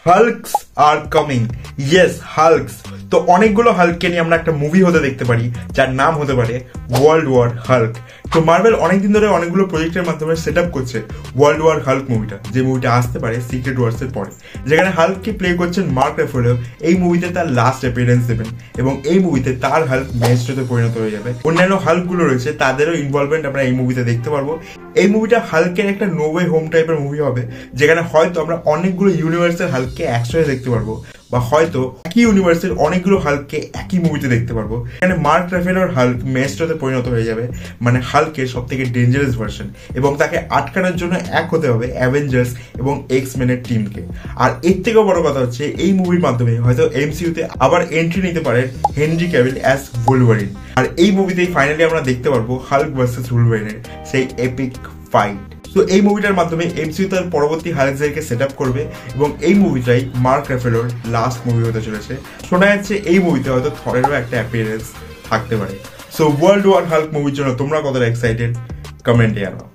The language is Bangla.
হাল্কস আর কামিং। ইয়েস, হাল্কস। তো অনেকগুলো হাল্ককে নিয়ে আমরা একটা মুভি হতে দেখতে পারি, যার নাম হতে পারে ওয়ার্ল্ড ওয়ার হাল্ক। তো মার্ভেল অনেকদিন ধরে অনেকগুলো প্রজেক্টের মাধ্যমে সেট আপ করছে ওয়ার্ল্ড ওয়ার হাল্ক মুভিটা, যে মুভিটা আসতে পারে সিক্রেট ওয়ার্স এর পরে, যেখানে হাল্ককে প্লে করছেন মার্ক রাফেলো। এই মুভিতে তার লাস্ট অ্যাপিয়ারেন্স দেবেন এবং এই মুভিতে তার হাল্ক ম্যাজিস্ট্রেটে পরিণত হয়ে যাবে। অন্যান্য হাল্কগুলো রয়েছে, তাদেরও ইনভলভমেন্ট আমরা এই মুভিতে দেখতে পারবো। এই মুভিটা হাল্কের একটা নো ওয়ে হোম টাইপের মুভি হবে, যেখানে হয়তো আমরা অনেকগুলো ইউনিভার্সের হাল্ককে একসাথে দেখতে পারবো, বা হয়তো একই ইউনিভার্সের অনেকগুলো হাল্ককে একই মুভিতে দেখতে পারবো। এখানে মার্ক রাফেলোর হাল্ক ম্যাজিস্ট্রেটে পরিণত হয়ে যাবে, মানে হাল্কের সব থেকে ডেঞ্জারাস ভার্সন, এবং তাকে আটকানোর জন্য এক হতে হবে অ্যাভেঞ্জার্স এবং এক্স মেনের টিমকে। আর এর থেকেও বড় কথা হচ্ছে, এই মুভির মাধ্যমে হয়তো এমসিইউতে আবার এন্ট্রি নিতে পারেন হেনরি ক্যাভিল অ্যাজ ভুলভারিন। আর এই মুভিতেই ফাইনালি আমরা দেখতে পারবো হাল্ক ভার্সেস ভুলভারিনের সেই এপিক ফাইট। তো এই মুভিটার মাধ্যমে এমসিইউ তার পরবর্তী হাল্কদেরকে সেট আপ করবে, এবং এই মুভিটাই মার্ক রাফেলোর লাস্ট মুভি হতে চলেছে। শোনা যাচ্ছে এই মুভিতে হয়তো থরেরও একটা অ্যাপিয়ারেন্স থাকতে পারে। সো ওয়ার্ল্ড ওয়ার হাল্ক মুভির জন্য তোমরা কতটা এক্সাইটেড, কমেন্টে জানাও।